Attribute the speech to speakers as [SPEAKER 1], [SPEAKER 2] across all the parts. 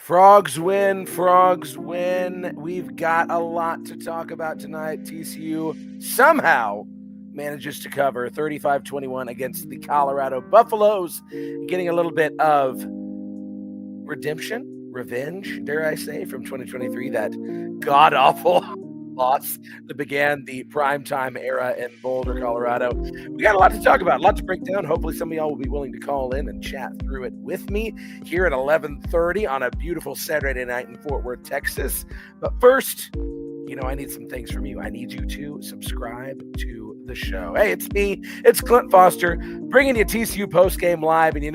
[SPEAKER 1] Frogs win, frogs win. We've got a lot to talk about tonight. TCU somehow manages to cover 35-21 against the Colorado Buffaloes, getting a little bit of redemption, revenge, dare I say, from 2023, that god-awful loss that began the primetime era in Boulder, Colorado. We got a lot to talk about, a lot to break down. Hopefully some of y'all will be willing to call in and chat through it with me here at 11:30 on a beautiful Saturday night in Fort Worth, Texas. But first, I need some things from you. I need you to subscribe to the show. Hey, it's me. It's Clint Foster bringing you TCU Postgame Live. And you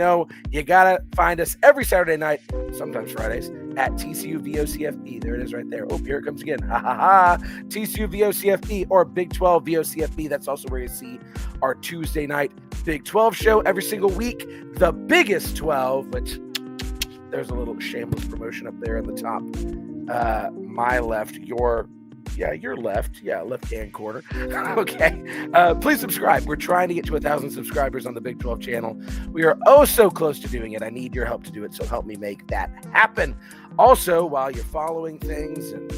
[SPEAKER 1] got to find us every Saturday night, sometimes Fridays, at TCU VOCFB. There it is right there. Oh, here it comes again. Ha, ha, ha. TCU VOCFB or Big 12 VOCFB. That's also where you see our Tuesday night Big 12 show every single week. The biggest 12, which there's a little shameless promotion up there in the top. My left, your left. Yeah, left-hand corner. Okay. Please subscribe. We're trying to get to 1,000 subscribers on the Big 12 channel. We are oh so close to doing it. I need your help to do it, so help me make that happen. Also, while you're following things and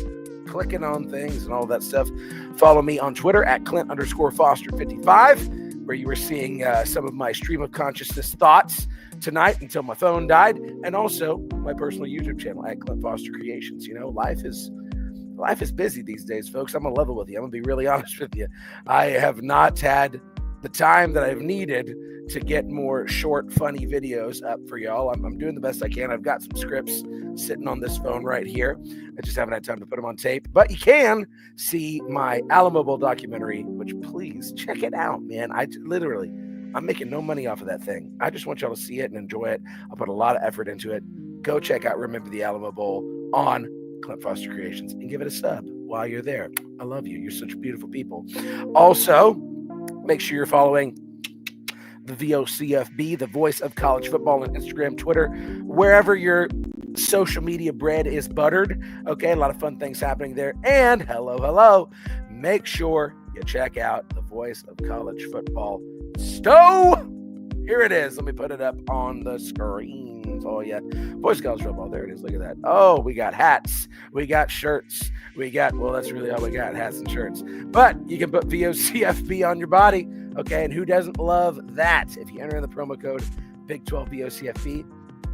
[SPEAKER 1] clicking on things and all that stuff, follow me on Twitter at Clint_Foster55, where you were seeing some of my stream of consciousness thoughts tonight until my phone died, and also my personal YouTube channel at Clint Foster Creations. Life is busy these days, folks. I'm gonna level with you. I'm gonna be really honest with you. I have not had the time that I've needed to get more short, funny videos up for y'all. I'm doing the best I can. I've got some scripts sitting on this phone right here. I just haven't had time to put them on tape. But you can see my Alamo Bowl documentary, which please check it out, man. I'm making no money off of that thing. I just want y'all to see it and enjoy it. I'll put a lot of effort into it. Go check out Remember the Alamo Bowl on Clint Foster Creations and give it a sub while you're there. I love you. You're such beautiful people. Also, make sure you're following the VOCFB, the voice of college football, on Instagram, Twitter, wherever your social media bread is buttered. Okay, a lot of fun things happening there. And hello, make sure you check out the voice of college football, Stowe. Here it is. Let me put it up on the screens. Oh, yeah. Boys College Football. There it is. Look at that. Oh, we got hats. We got shirts. That's really all we got, hats and shirts. But you can put VOCFB on your body. Okay, and who doesn't love that? If you enter in the promo code Big 12 VOCFB,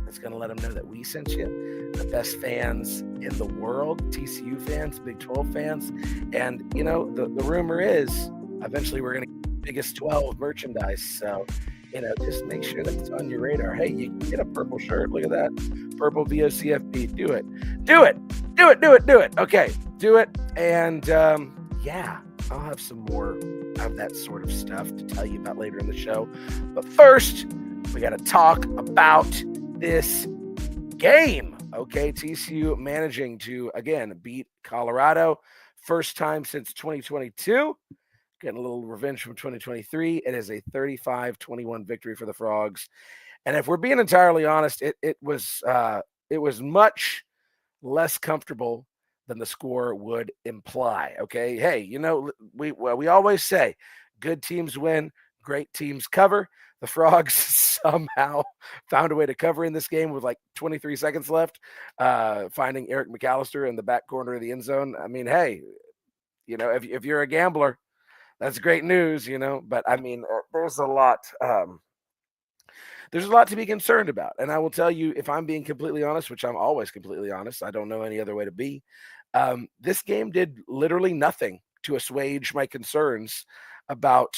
[SPEAKER 1] it's going to let them know that we sent you. The best fans in the world, TCU fans, Big 12 fans. And, the rumor is eventually we're going to get the biggest 12 merchandise. So, just make sure that it's on your radar. Hey, you can get a purple shirt. Look at that. Purple VOCFB. Do it. Okay, do it. And, I'll have some more of that sort of stuff to tell you about later in the show. But first, we got to talk about this game. Okay, TCU managing to, again, beat Colorado. First time since 2022. Getting a little revenge from 2023. It is a 35-21 victory for the Frogs. And if we're being entirely honest, it was much less comfortable than the score would imply. Okay. Hey, we always say good teams win, great teams cover. The Frogs somehow found a way to cover in this game with like 23 seconds left, finding Eric McAllister in the back corner of the end zone. I mean, hey, if you're a gambler, that's great news, but I mean, there's a lot to be concerned about. And I will tell you, if I'm being completely honest, which I'm always completely honest, I don't know any other way to be. This game did literally nothing to assuage my concerns about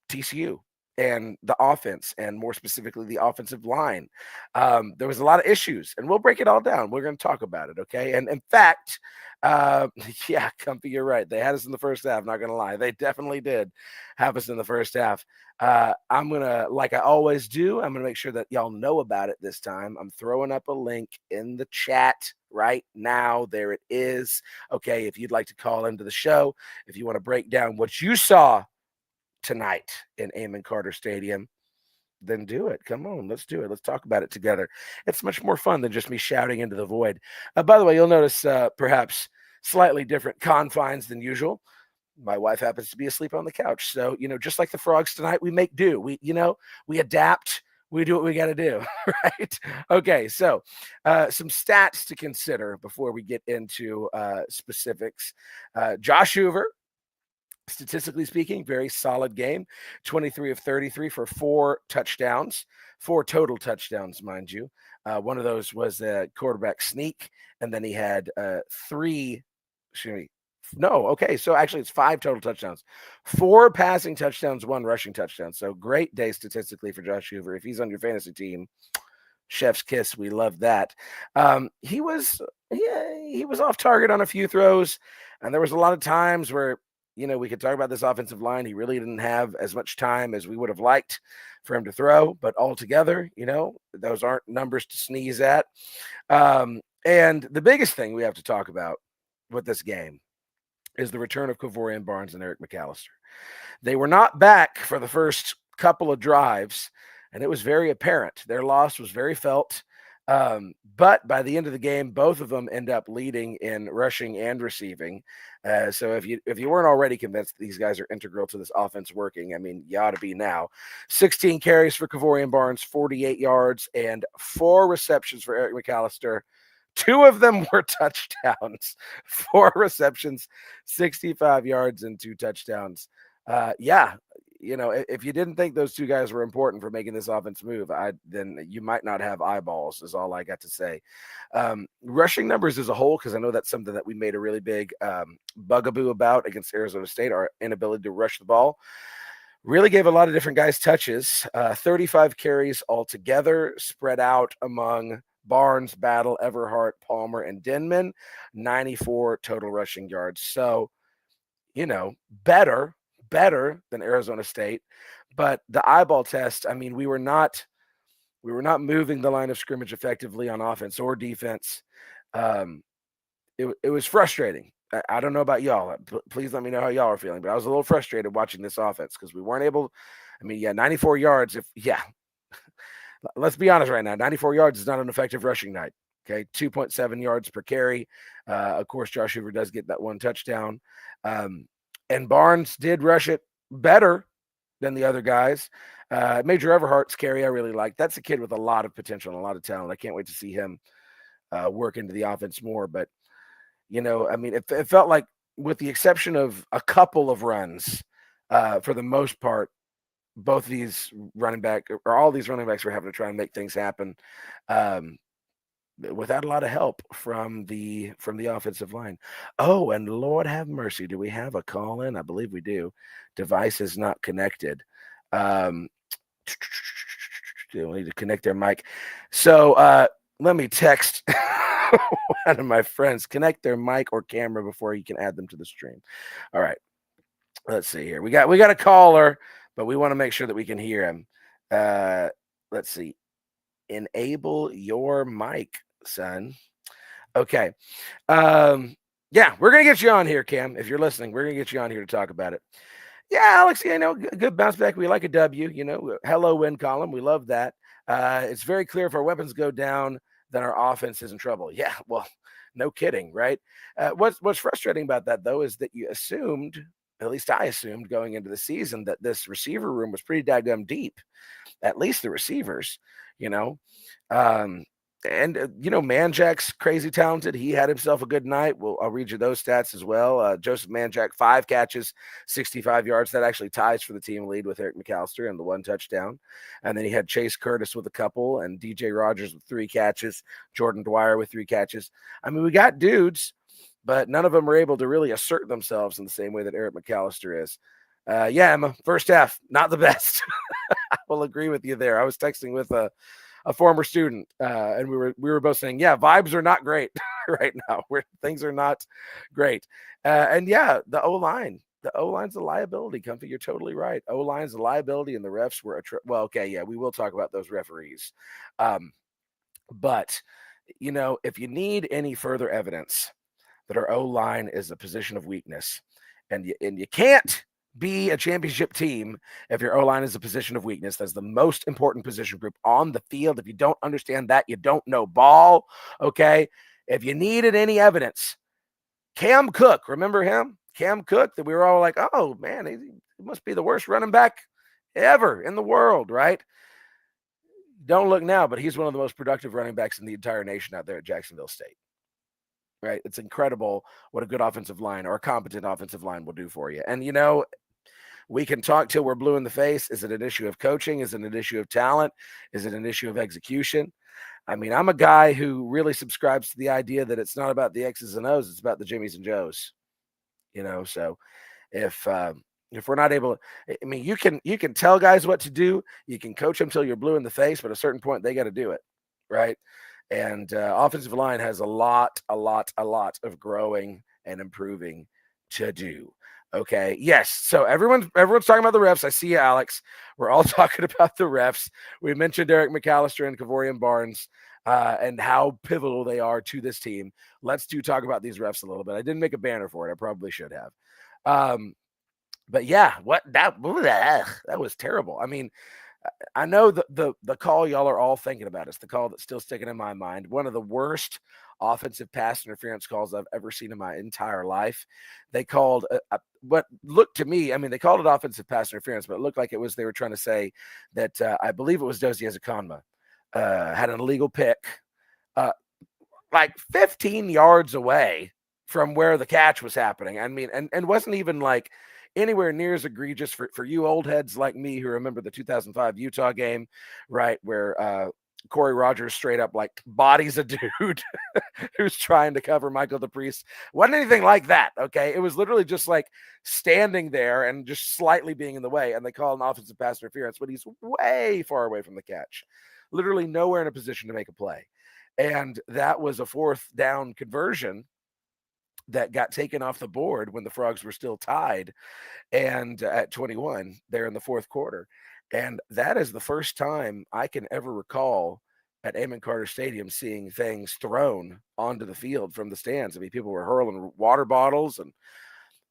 [SPEAKER 1] TCU and the offense, and more specifically, the offensive line. There was a lot of issues, and we'll break it all down. We're going to talk about it, okay? And in fact, Comfy, you're right. They had us in the first half, not going to lie. They definitely did have us in the first half. I'm going to, like I always do, I'm going to make sure that y'all know about it this time. I'm throwing up a link in the chat right now. There it is. Okay, if you'd like to call into the show, if you want to break down what you saw tonight in Amon Carter Stadium, then do it. Come on, let's do it. Let's talk about it together. It's much more fun than just me shouting into the void. By the way, you'll notice perhaps slightly different confines than usual. My wife happens to be asleep on the couch. So, just like the Frogs tonight, we make do. We adapt. we do what we got to do, right? Okay, so some stats to consider before we get into specifics. Josh Hoover, statistically speaking, very solid game. 23 of 33 for 4 touchdowns, 4 total touchdowns, mind you. One of those was a quarterback sneak, and then he had 3, excuse me, no, okay, so actually it's 5 total touchdowns, 4 passing touchdowns, 1 rushing touchdown. So great day statistically for Josh Hoover. If he's on your fantasy team, chef's kiss. We love that. He was off target on a few throws, and there was a lot of times where we could talk about this offensive line. He really didn't have as much time as we would have liked for him to throw, but altogether, those aren't numbers to sneeze at. And the biggest thing we have to talk about with this game is the return of Kevorian Barnes and Eric McAllister. They were not back for the first couple of drives, and it was very apparent. Their loss was very felt. But by the end of the game, both of them end up leading in rushing and receiving. So if you weren't already convinced these guys are integral to this offense working, I mean, you ought to be now. 16 carries for Kevorian Barnes, 48 yards, and 4 receptions for Eric McAllister. 2 of them were touchdowns. 4 receptions, 65 yards, and 2 touchdowns. If you didn't think those 2 guys were important for making this offense move, then you might not have eyeballs, is all I got to say. Rushing numbers as a whole, because I know that's something that we made a really big bugaboo about against Arizona State, our inability to rush the ball. Really gave a lot of different guys touches. 35 carries altogether, spread out among Barnes, Battle, Everhart, Palmer, and Denman. 94 total rushing yards. So, better than Arizona State, but the eyeball test, I mean, we were not moving the line of scrimmage effectively on offense or defense. It was frustrating. I don't know about y'all. Please let me know how y'all are feeling, but I was a little frustrated watching this offense because we weren't able. 94 yards. Let's be honest right now. 94 yards is not an effective rushing night. Okay, 2.7 yards per carry. Of course, Josh Hoover does get that 1 touchdown. And Barnes did rush it better than the other guys. Major Everhart's carry I really like. That's a kid with a lot of potential and a lot of talent. I can't wait to see him work into the offense more. But, it felt like, with the exception of a couple of runs, for the most part, both these running back or all these running backs were having to try and make things happen without a lot of help from the offensive line. Oh, and Lord have mercy, do we have a call in? I believe we do. Device is not connected. We'll need to connect their mic. So let me text one of my friends, connect their mic or camera before you can add them to the stream. All right. Let's see here. We got a caller, but we want to make sure that we can hear him. Let's see. Enable your mic, son. Okay. Yeah, we're going to get you on here, Cam. If you're listening, we're going to get you on here to talk about it. Yeah, Alex, good bounce back. We like a W, hello win column. We love that. It's very clear if our weapons go down, then our offense is in trouble. Yeah, well, no kidding, right? What's frustrating about that, though, is that you assumed, at least I assumed going into the season, that this receiver room was pretty daggum deep, at least the receivers, Manjak's crazy talented. He had himself a good night. I'll read you those stats as well. Joseph Manjak, 5 catches, 65 yards. That actually ties for the team lead with Eric McAllister and the 1 touchdown. And then he had Chase Curtis with a couple and DJ Rogers with 3 catches, Jordan Dwyer with 3 catches. I mean, we got dudes, but none of them were able to really assert themselves in the same way that Eric McAllister is. Emma, first half, not the best. I will agree with you there. I was texting with a former student, and we were both saying, yeah, vibes are not great right now. Things are not great. The O-line. The O-line's a liability, Comfy. You're totally right. O-line's a liability, and the refs were we will talk about those referees. But, if you need any further evidence that our O-line is a position of weakness, and you can't be a championship team if your O-line is a position of weakness. That's the most important position group on the field. If you don't understand that, you don't know ball, okay? If you needed any evidence, Cam Cook, remember him? Cam Cook, that we were all like, oh, man, he must be the worst running back ever in the world, right? Don't look now, but he's one of the most productive running backs in the entire nation out there at Jacksonville State. Right? It's incredible what a good offensive line or a competent offensive line will do for you. And, we can talk till we're blue in the face. Is it an issue of coaching? Is it an issue of talent? Is it an issue of execution? I mean, I'm a guy who really subscribes to the idea that it's not about the X's and O's, it's about the Jimmies and Joes. So if we're not able, I mean, you can tell guys what to do, you can coach them till you're blue in the face, but at a certain point they got to do it, right? And offensive line has a lot of growing and improving to do. Okay. Yes. So everyone's talking about the refs. I see you, Alex. We're all talking about the refs. We mentioned Eric McAllister and Kavorian Barnes and how pivotal they are to this team. Let's talk about these refs a little bit. I didn't make a banner for it. I probably should have. But yeah, that was terrible. I mean, I know the call y'all are all thinking about. It's the call that's still sticking in my mind. One of the worst offensive pass interference calls I've ever seen in my entire life. They called what looked to me, I mean, they called it offensive pass interference, but it looked like they were trying to say that I believe it was Dozie Ezekonma had an illegal pick like 15 yards away from where the catch was happening. I mean, and wasn't even like anywhere near as egregious for you old heads like me who remember the 2005 Utah game, right, where Corey Rogers straight up like bodies a dude who's trying to cover Michael DePriest. Wasn't anything like that, okay? It was literally just like standing there and just slightly being in the way, and they call an offensive pass interference, but he's way far away from the catch, literally nowhere in a position to make a play. And that was a fourth down conversion that got taken off the board when the Frogs were still tied and at 21 there in the fourth quarter. And that is the first time I can ever recall at Amon Carter Stadium seeing things thrown onto the field from the stands. I mean, people were hurling water bottles and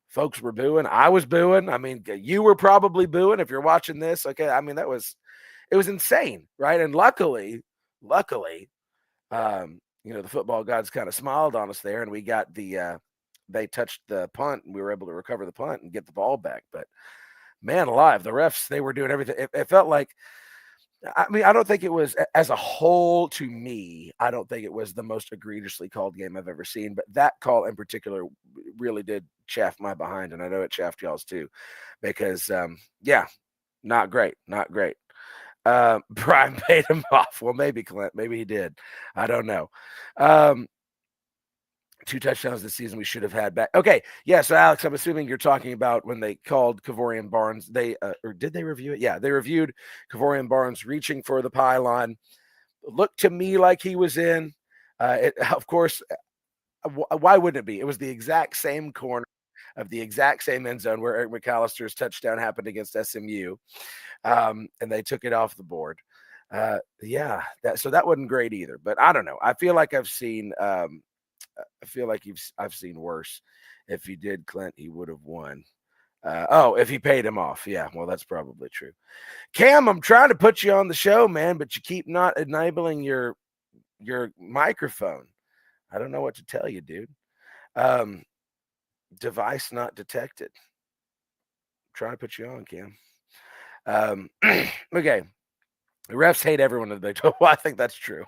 [SPEAKER 1] folks were booing. I was booing. I mean, you were probably booing if you're watching this. Okay. I mean, it was insane. Right. And luckily, the football gods kind of smiled on us there and we got they touched the punt and we were able to recover the punt and get the ball back. But man alive, the refs, they were doing everything. It felt like, I mean, I don't think it was as a whole to me. I don't think it was the most egregiously called game I've ever seen, but that call in particular really did chaff my behind. And I know it chaffed y'all's too, because not great. Brian paid him off. Well, maybe Clint, maybe he did. I don't know. 2 touchdowns this season we should have had back. Okay, yeah. So Alex, I'm assuming you're talking about when they called Kavorian Barnes. They or did they review it? Yeah, they reviewed Kavorian Barnes reaching for the pylon. Looked to me like he was in. Of course, why wouldn't it be? It was the exact same corner of the exact same end zone where Eric McAllister's touchdown happened against SMU, and they took it off the board. So that wasn't great either. But I don't know. I feel like I've seen. I've seen worse. If he did, Clint, he would have won. If he paid him off. Yeah, well, that's probably true. Cam, I'm trying to put you on the show, man, but you keep not enabling your microphone. I don't know what to tell you, dude. Device not detected. I'm trying to put you on, Cam. Okay. The refs hate everyone in the Big 12. Well, I think that's true.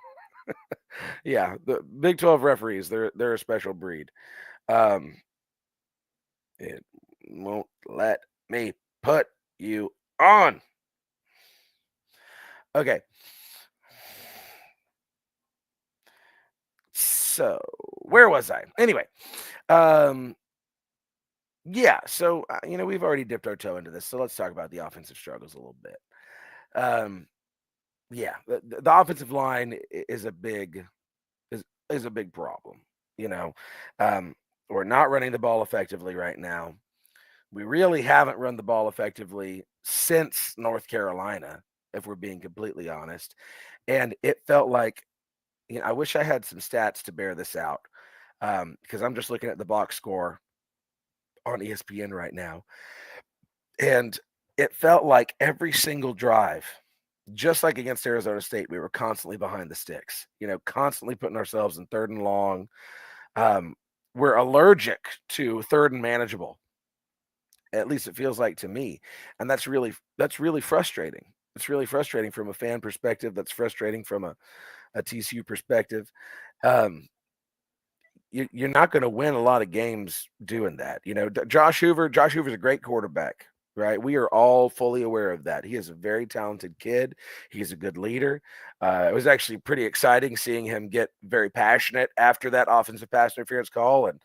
[SPEAKER 1] Yeah, the Big 12 referees, they're a special breed. It won't let me put you on. Okay. So, where was I? Anyway, yeah, so we've already dipped our toe into this, so let's talk about the offensive struggles a little bit. Yeah, the offensive line is a big problem. We're not running the ball effectively right now. We really haven't run the ball effectively since North Carolina, if we're being completely honest. And it felt like, I wish I had some stats to bear this out, because I'm just looking at the box score on ESPN right now. And it felt like every single drive, just like against Arizona State, we were constantly behind the sticks, constantly putting ourselves in 3rd and long. We're allergic to 3rd and manageable. At least it feels like to me. And that's really frustrating. It's really frustrating from a fan perspective. That's frustrating from a TCU perspective. Um, you're not going to win a lot of games doing that. Josh Hoover's a great quarterback, right? We are all fully aware of that. He is a very talented kid. He's a good leader. It was actually pretty exciting seeing him get very passionate after that offensive pass interference call. And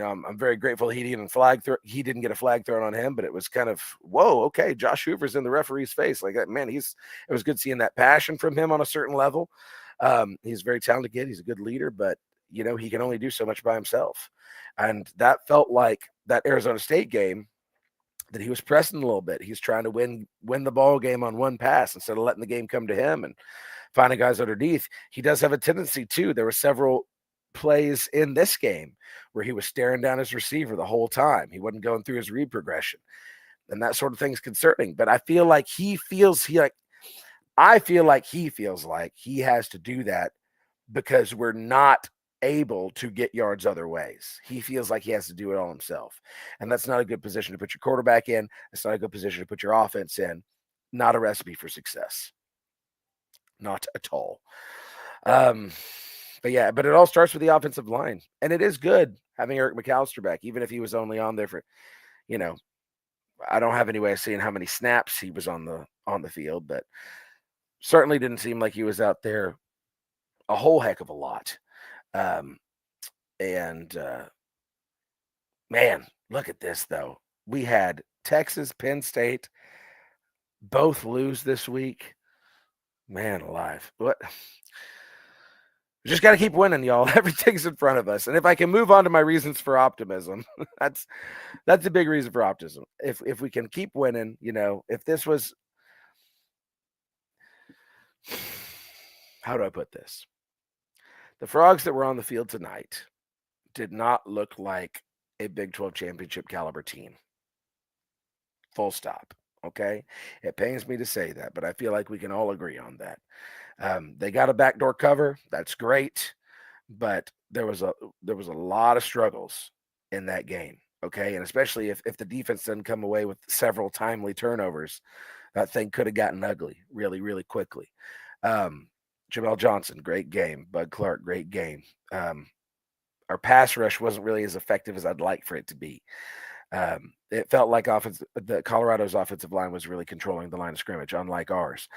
[SPEAKER 1] I'm very grateful he didn't get a flag thrown on him, but it was kind of, whoa, okay, Josh Hoover's in the referee's face like that. Man, it was good seeing that passion from him on a certain level. He's a very talented kid. He's a good leader, but he can only do so much by himself. And that felt like that Arizona State game that he was pressing a little bit. He's trying to win the ball game on one pass instead of letting the game come to him and finding guys underneath. He does have a tendency too. There were several plays in this game where he was staring down his receiver the whole time. He wasn't going through his read progression. And that sort of thing is concerning. But I feel like he feels like he has to do that because we're not able to get yards other ways. He feels like he has to do it all himself. And that's not a good position to put your quarterback in. It's not a good position to put your offense in. Not a recipe for success. Not at all. But it all starts with the offensive line. And it is good having Eric McAllister back, even if he was only on there for, I don't have any way of seeing how many snaps he was on the field, but certainly didn't seem like he was out there a whole heck of a lot. Man, look at this though. We had Texas, Penn State both lose this week. Man alive. What? We just got to keep winning, y'all. Everything's in front of us. And if I can move on to my reasons for optimism, that's a big reason for optimism. If we can keep winning, if this was, how do I put this? The Frogs that were on the field tonight did not look like a Big 12 championship caliber team. Full stop. Okay. It pains me to say that, but I feel like we can all agree on that. They got a backdoor cover. That's great. But there was a lot of struggles in that game. Okay. And especially if the defense doesn't come away with several timely turnovers, that thing could have gotten ugly really, really quickly. Jamel Johnson, great game. Bud Clark, great game. Our pass rush wasn't really as effective as I'd like for it to be. It felt like the Colorado's offensive line was really controlling the line of scrimmage, unlike ours.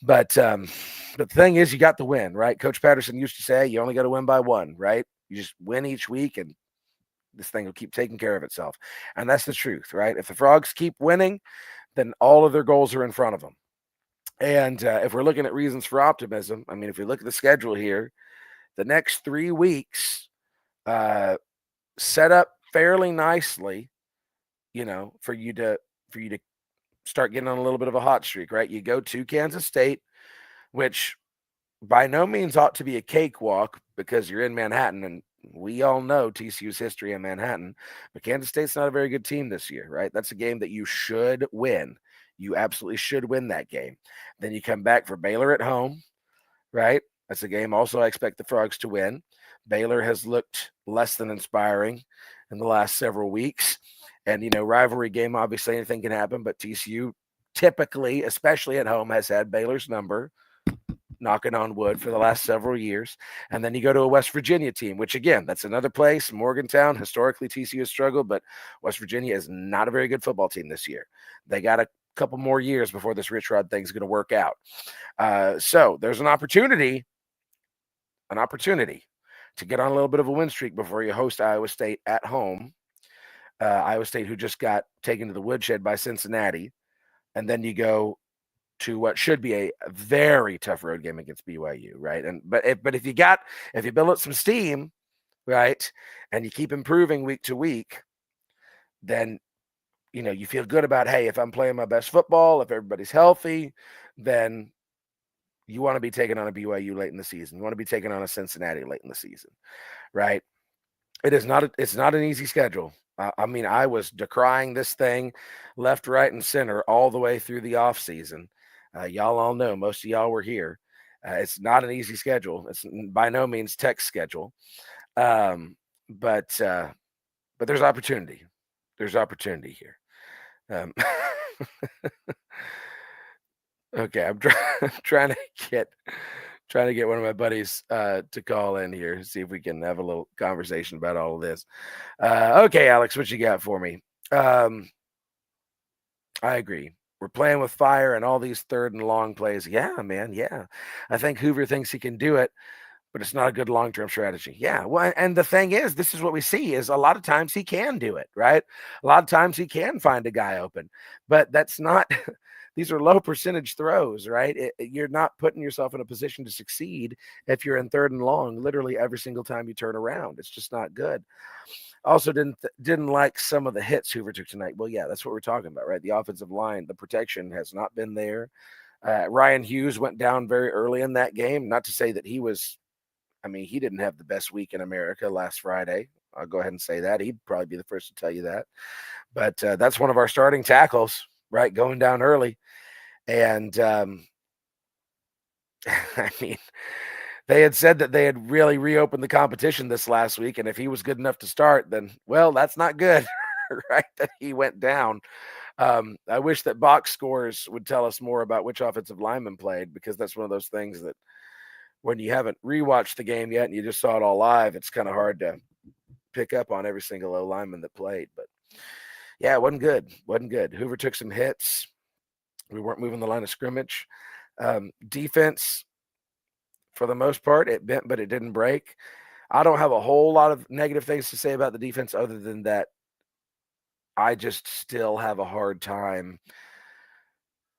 [SPEAKER 1] But the thing is, you got the win, right? Coach Patterson used to say, you only got to win by one, right? You just win each week, and this thing will keep taking care of itself. And that's the truth, right? If the Frogs keep winning, then all of their goals are in front of them. And if we're looking at reasons for optimism, I mean, if we look at the schedule here, the next 3 weeks set up fairly nicely, for you to start getting on a little bit of a hot streak, right? You go to Kansas State, which by no means ought to be a cakewalk because you're in Manhattan, and we all know TCU's history in Manhattan. But Kansas State's not a very good team this year, right? That's a game that you should win. You absolutely should win that game. Then you come back for Baylor at home, right? That's a game also I expect the Frogs to win. Baylor has looked less than inspiring in the last several weeks. And, rivalry game, obviously anything can happen, but TCU typically, especially at home, has had Baylor's number, knocking on wood, for the last several years. And then you go to a West Virginia team, which, again, that's another place, Morgantown. Historically, TCU has struggled, but West Virginia is not a very good football team this year. They got a couple more years before this Rich Rod thing's going to work out. So there's an opportunity to get on a little bit of a win streak before you host Iowa State at home. Iowa State, who just got taken to the woodshed by Cincinnati. And then you go to what should be a very tough road game against BYU, right? But if you build up some steam, right, and you keep improving week to week, then you feel good about, hey, if I'm playing my best football, if everybody's healthy, then you want to be taking on a BYU late in the season. You want to be taking on a Cincinnati late in the season, right? It's not an easy schedule. I mean, I was decrying this thing left, right, and center all the way through the offseason. Y'all all know, most of y'all were here. It's not an easy schedule. It's by no means Tech's schedule. But there's opportunity. There's opportunity here. Okay, I'm trying to get one of my buddies to call in here, see if we can have a little conversation about all of this. Okay, Alex, what you got for me? Um, I agree. We're playing with fire and all these third and long plays. Yeah, man. Yeah. I think Hoover thinks he can do it, but it's not a good long-term strategy. Yeah. Well, and the thing is, this is what we see is a lot of times he can do it, right? A lot of times he can find a guy open, but that's not these are low percentage throws, right? You're not putting yourself in a position to succeed if you're in third and long literally every single time you turn around. It's just not good. Also, didn't like some of the hits Hoover took tonight. Well, yeah, that's what we're talking about, right? The offensive line, the protection has not been there. Ryan Hughes went down very early in that game. Not to say that he was, I mean, he didn't have the best week in America last Friday. I'll go ahead and say that. He'd probably be the first to tell you that. But that's one of our starting tackles, right? Going down early. And I mean, they had said that they had really reopened the competition this last week. And if he was good enough to start, then, well, that's not good, right? That he went down. I wish that box scores would tell us more about which offensive lineman played, because that's one of those things that when you haven't rewatched the game yet and you just saw it all live, it's kind of hard to pick up on every single O lineman that played. But yeah, it wasn't good. Wasn't good. Hoover took some hits. We weren't moving the line of scrimmage. Defense, for the most part, it bent, but it didn't break. I don't have a whole lot of negative things to say about the defense other than that I just still have a hard time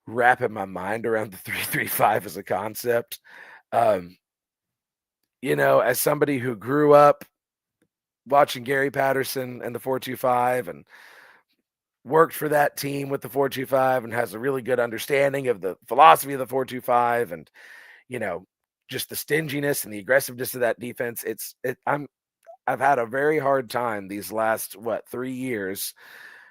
[SPEAKER 1] wrapping my mind around the 3-3-5 as a concept. Um, as somebody who grew up watching Gary Patterson and the 4-2-5 and worked for that team with the 4-2-5 and has a really good understanding of the philosophy of the 4-2-5 and, you know, just the stinginess and the aggressiveness of that defense. I've had a very hard time these last 3 years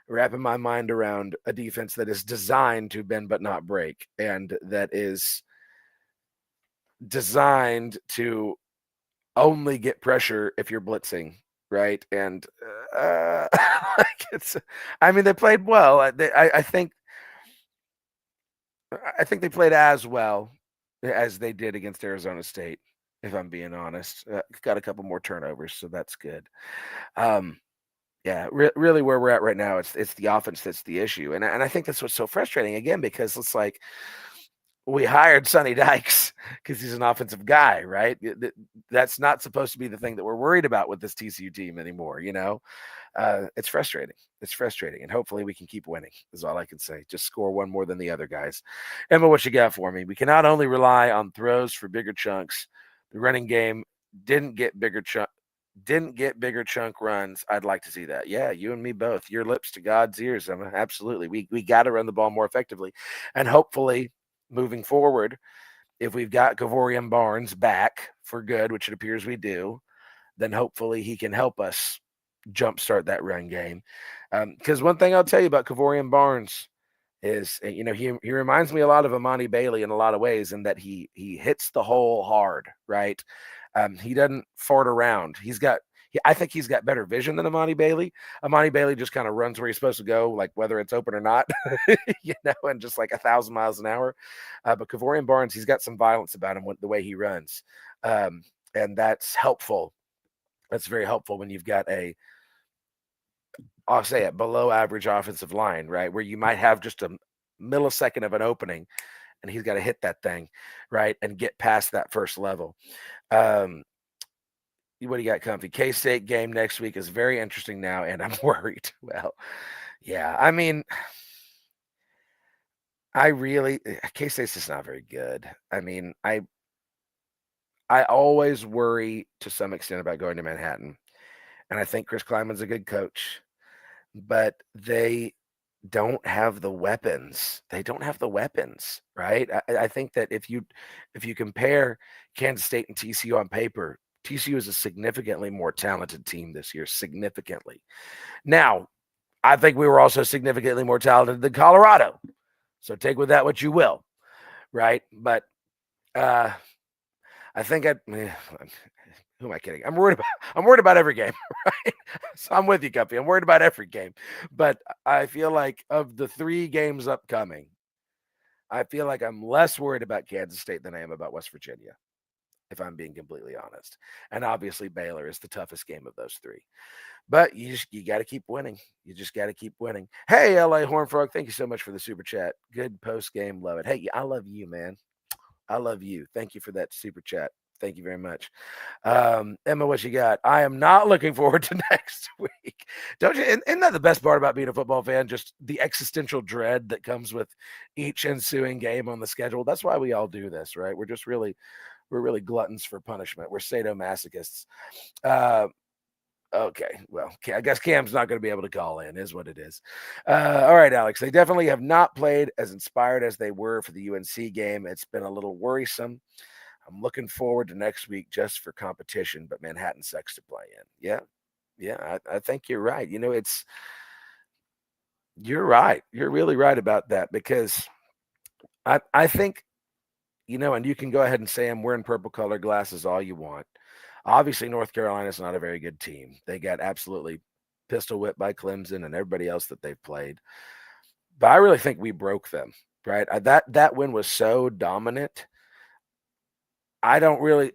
[SPEAKER 1] wrapping my mind around a defense that is designed to bend but not break, and that is designed to only get pressure if you're blitzing, right? And like I mean, they played well. I think they played as well as they did against Arizona State, if I'm being honest. Got a couple more turnovers, so that's good. Yeah, really where we're at right now, it's the offense that's the issue. And I think that's what's so frustrating, again, because it's like we hired Sonny Dykes because he's an offensive guy, right? That's not supposed to be the thing that we're worried about with this TCU team anymore, It's frustrating. It's frustrating, and hopefully we can keep winning is all I can say. Just score one more than the other guys. Emma, what you got for me? We can not only rely on throws for bigger chunks. The running game didn't get bigger chunk runs. I'd like to see that. Yeah, you and me both. Your lips to God's ears, Emma. Absolutely. We got to run the ball more effectively. And hopefully, moving forward, if we've got Kavorian Barnes back for good, which it appears we do, then hopefully he can help us jumpstart that run game. Because one thing I'll tell you about Kavorian Barnes is, he reminds me a lot of Amani Bailey in a lot of ways, in that he hits the hole hard, right? He doesn't fart around. I think he's got better vision than Amani Bailey. Amani Bailey just kind of runs where he's supposed to go, like whether it's open or not, and just like 1,000 miles an hour. But Kavorian Barnes, he's got some violence about him with the way he runs. And that's helpful. That's very helpful when you've got I'll say it, below average offensive line, right? Where you might have just a millisecond of an opening and he's got to hit that thing, right? And get past that first level. What do you got, Comfy? K-State game next week is very interesting now, and I'm worried. Well, yeah, I mean, K-State's just not very good. I mean, I always worry to some extent about going to Manhattan, and I think Chris Kleiman's a good coach, but they don't have the weapons. They don't have the weapons, right? I think that if you compare Kansas State and TCU on paper, TCU is a significantly more talented team this year, significantly. Now, I think we were also significantly more talented than Colorado. So take with that what you will, right? But I think who am I kidding? I'm worried about every game, right? So I'm with you, Guppy. I'm worried about every game. But I feel like of the 3 games upcoming, I feel like I'm less worried about Kansas State than I am about West Virginia, if I'm being completely honest. And obviously Baylor is the toughest game of those three. But you got to keep winning. You just got to keep winning. Hey, LA Hornfrog, thank you so much for the super chat. Good post game, love it. Hey, I love you, man. I love you. Thank you for that super chat. Thank you very much. Emma, what you got? I am not looking forward to next week. Don't you? Isn't that the best part about being a football fan? Just the existential dread that comes with each ensuing game on the schedule. That's why we all do this, right? We're really gluttons for punishment. We're sadomasochists. Okay, well, I guess Cam's not going to be able to call in, is what it is. All right, Alex, they definitely have not played as inspired as they were for the UNC game. It's been a little worrisome. I'm looking forward to next week just for competition, but Manhattan sucks to play in. Yeah, I think you're right. You're right. You're really right about that because I think, and you can go ahead and say I'm wearing purple colored glasses all you want. Obviously, North Carolina's not a very good team. They got absolutely pistol whipped by Clemson and everybody else that they've played. But I really think we broke them, right? That win was so dominant. I don't really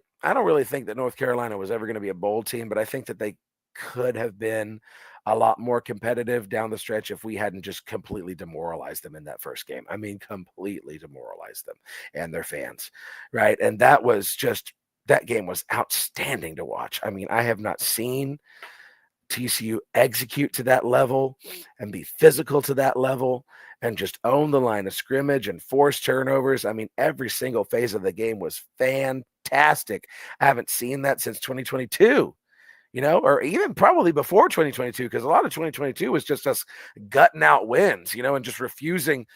[SPEAKER 1] think that North Carolina was ever going to be a bowl team, but I think that they could have been a lot more competitive down the stretch if we hadn't just completely demoralized them in that first game. I mean, completely demoralized them and their fans, right? And that game was outstanding to watch. I mean, I have not seen TCU execute to that level and be physical to that level and just own the line of scrimmage and force turnovers. I mean, every single phase of the game was fantastic. I haven't seen that since 2022, or even probably before 2022, because a lot of 2022 was just us gutting out wins, and just refusing,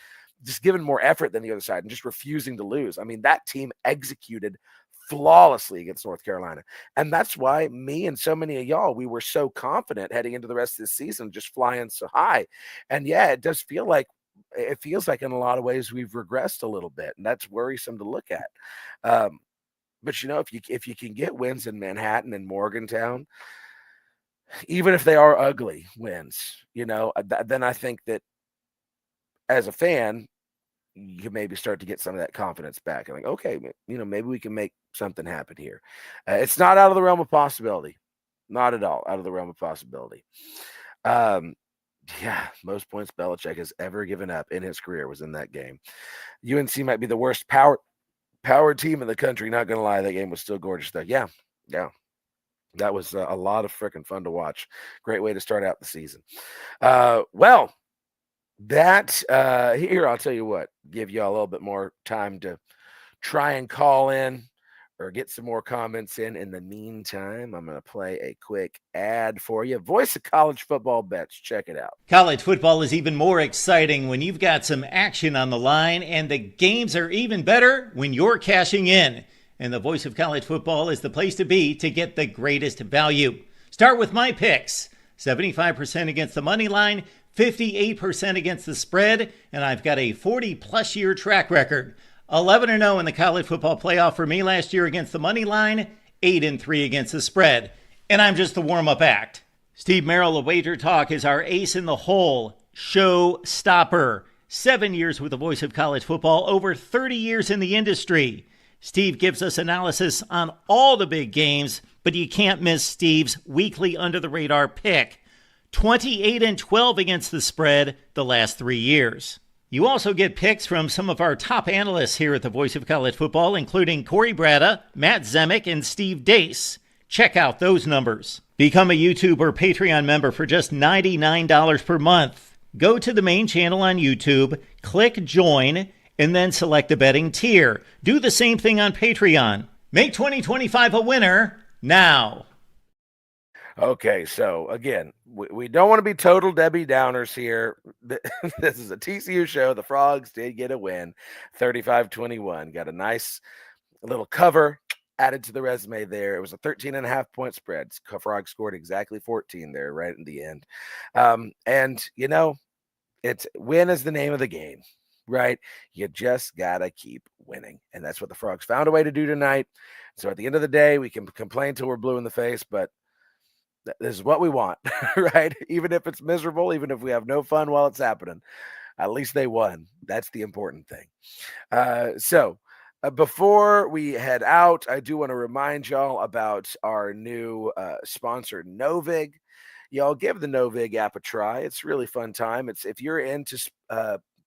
[SPEAKER 1] just giving more effort than the other side and just refusing to lose. I mean, that team executed flawlessly against North Carolina. And that's why me and so many of y'all, we were so confident heading into the rest of the season, just flying so high. And yeah, it feels like in a lot of ways we've regressed a little bit, and that's worrisome to look at. But if you can get wins in Manhattan and Morgantown, even if they are ugly wins, then I think that as a fan, you maybe start to get some of that confidence back. And like, okay, maybe we can make something happen here. It's not out of the realm of possibility. Not at all out of the realm of possibility. Most points Belichick has ever given up in his career was in that game. UNC might be the worst power team in the country. Not going to lie, that game was still gorgeous though. Yeah. That was a lot of freaking fun to watch. Great way to start out the season. Here, I'll tell you what, give y'all a little bit more time to try and call in or get some more comments in. In the meantime, I'm going to play a quick ad for you. Voice of College Football Bets. Check it out.
[SPEAKER 2] College football is even more exciting when you've got some action on the line, and the games are even better when you're cashing in. And the Voice of College Football is the place to be to get the greatest value. Start with my picks. 75% against the money line, 58% against the spread, and I've got a 40-plus year track record. 11-0 in the college football playoff for me last year against the money line, 8-3 against the spread. And I'm just the warm-up act. Steve Merrill of Wager Talk is our ace in the hole, show stopper. 7 years with the Voice of College Football, over 30 years in the industry. Steve gives us analysis on all the big games, but you can't miss Steve's weekly under-the-radar pick. 28-12 against the spread the last 3 years. You also get picks from some of our top analysts here at the Voice of College Football, including Corey Bratta, Matt Zemek, and Steve Dace. Check out those numbers. Become a YouTube or Patreon member for just $99 per month. Go to the main channel on YouTube, click join, and then select the betting tier. Do the same thing on Patreon. Make 2025 a winner now.
[SPEAKER 1] Okay, so again, we don't want to be total Debbie Downers here. This is a TCU show. The Frogs did get a win, 35-21. Got a nice little cover added to the resume there. It was a 13.5-point spread. Frogs scored exactly 14 there right in the end. And, it's win is the name of the game, right? You just got to keep winning. And that's what the Frogs found a way to do tonight. So at the end of the day, we can complain till we're blue in the face, but this is what we want, right? Even if it's miserable, even if we have no fun while it's happening. At least they won. That's the important thing. So before we head out, I do want to remind y'all about our new sponsor, Novig. Y'all give the Novig app a try. It's a really fun time. It's if you're into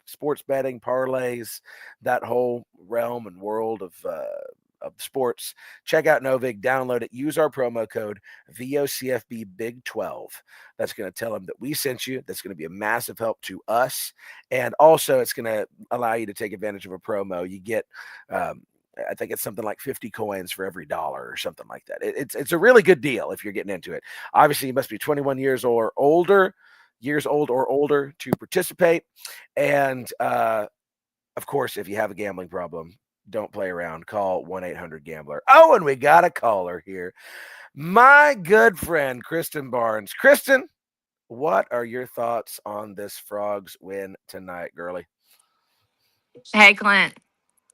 [SPEAKER 1] sports betting, parlays, that whole realm and world of sports, check out Novig, download it, use our promo code VOCFB Big 12. That's going to tell them that we sent you. That's going to be a massive help to us. And also it's going to allow you to take advantage of a promo. You get, I think it's something like 50 coins for every dollar or something like that. It's a really good deal if you're getting into it. Obviously you must be 21 years or older to participate. And, of course, if you have a gambling problem, don't play around. Call 1-800-GAMBLER. Oh, and we got a caller here. My good friend, Kristen Barnes. Kristen, what are your thoughts on this Frogs win tonight, girlie?
[SPEAKER 3] Hey, Clint.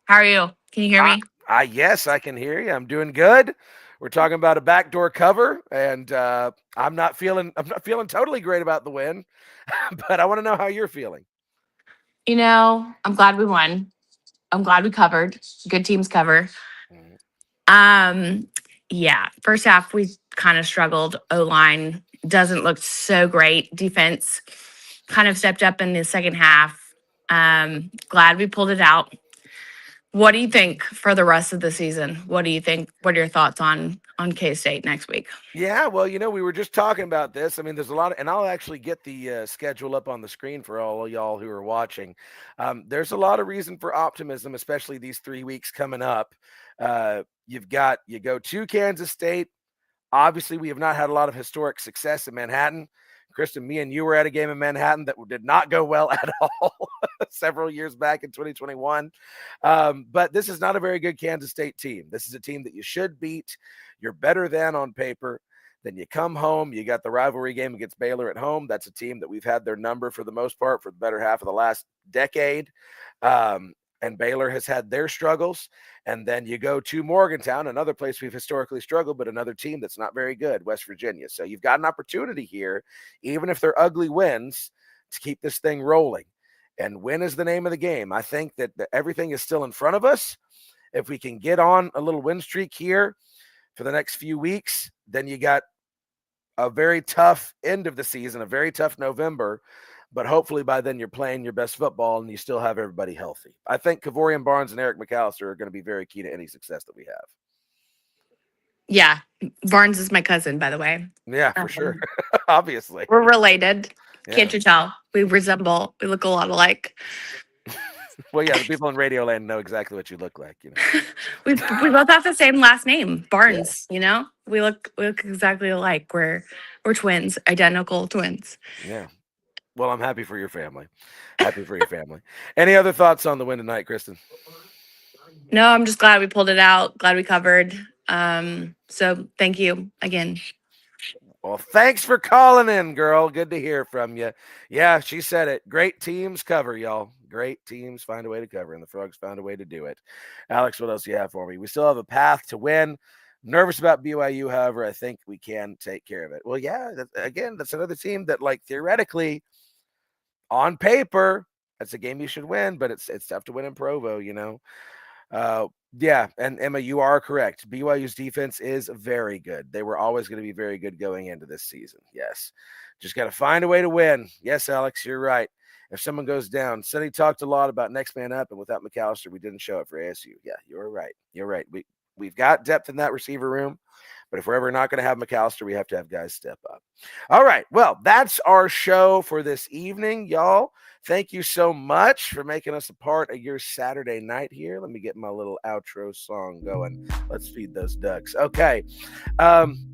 [SPEAKER 3] How are you? Can you hear me?
[SPEAKER 1] Yes, I can hear you. I'm doing good. We're talking about a backdoor cover, and I'm not feeling totally great about the win, but I want to know how you're feeling.
[SPEAKER 3] I'm glad we won. I'm glad we covered. Good teams cover. Yeah. First half we kind of struggled. O-line doesn't look so great. Defense kind of stepped up in the second half. Glad we pulled it out. What do you think for the rest of the season? What do you think? What are your thoughts on K-State next week?
[SPEAKER 1] Yeah, well, we were just talking about this. I mean, there's a lot and I'll actually get the schedule up on the screen for all of y'all who are watching. There's a lot of reason for optimism, especially these 3 weeks coming up. You go to Kansas State. Obviously, we have not had a lot of historic success in Manhattan. Kristen, me and you were at a game in Manhattan that did not go well at all several years back in 2021. But this is not a very good Kansas State team. This is a team that you should beat. You're better than on paper. Then you come home. You got the rivalry game against Baylor at home. That's a team that we've had their number for the most part for the better half of the last decade. And Baylor has had their struggles. And then you go to Morgantown, another place we've historically struggled, but another team that's not very good, West Virginia. So you've got an opportunity here, even if they're ugly wins, to keep this thing rolling. And win is the name of the game. I think that everything is still in front of us. If we can get on a little win streak here for the next few weeks, then you got a very tough end of the season, a very tough November. But hopefully by then you're playing your best football and you still have everybody healthy. I think Kavorian Barnes and Eric McAllister are going to be very key to any success that we have.
[SPEAKER 3] Yeah. Barnes is my cousin, by the way.
[SPEAKER 1] Yeah, for sure. Obviously.
[SPEAKER 3] We're related.
[SPEAKER 1] Yeah.
[SPEAKER 3] Can't you tell? We look a lot alike.
[SPEAKER 1] Well, yeah, the people in Radio Land know exactly what you look like.
[SPEAKER 3] We both have the same last name, Barnes. Yeah. We look exactly alike. We're twins, identical twins.
[SPEAKER 1] Yeah. Well, I'm happy for your family. Any other thoughts on the win tonight, Kristen?
[SPEAKER 3] No, I'm just glad we pulled it out. Glad we covered. So thank you again.
[SPEAKER 1] Well, thanks for calling in, girl. Good to hear from you. Yeah, she said it. Great teams cover, y'all. Great teams find a way to cover, and the Frogs found a way to do it. Alex, what else do you have for me? We still have a path to win. Nervous about BYU, however, I think we can take care of it. Well, yeah, that's another team that, like, theoretically, on paper, that's a game you should win, but it's tough to win in Provo, Yeah, and Emma, you are correct. BYU's defense is very good. They were always going to be very good going into this season. Yes. Just got to find a way to win. Yes, Alex, you're right. If someone goes down, Sonny talked a lot about next man up, and without McAllister, we didn't show it for ASU. Yeah, you're right. We've got depth in that receiver room. But if we're ever not going to have McAllister, we have to have guys step up. All right. Well, that's our show for this evening, y'all. Thank you so much for making us a part of your Saturday night here. Let me get my little outro song going. Let's feed those ducks. Okay.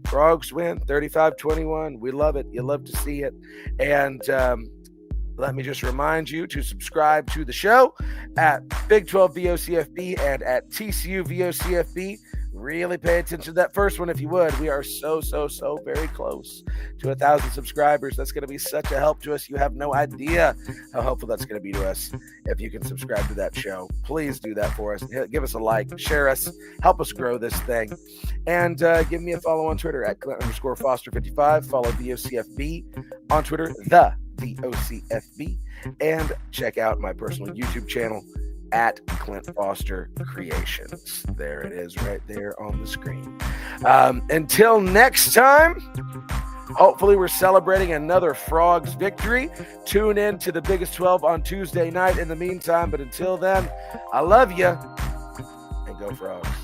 [SPEAKER 1] Frogs win 35-21. We love it. You love to see it. And let me just remind you to subscribe to the show at Big 12 VOCFB and at TCU VOCFB. Really pay attention to that first one if you would. We are so very close to 1,000 subscribers. That's going to be such a help to us. You have no idea how helpful that's going to be to us if you can subscribe to that show. Please do that for us. Give us a like, share us, help us grow this thing. And give me a follow on Twitter at Clint_Foster55. Follow VOCFB on Twitter, the ClintFostFB, and check out my personal YouTube channel at Clint Foster Creations. There it is right there on the screen. Until next time, hopefully we're celebrating another Frogs victory. Tune in to the Biggest 12 on Tuesday night in the meantime. But until then, I love you, and go Frogs.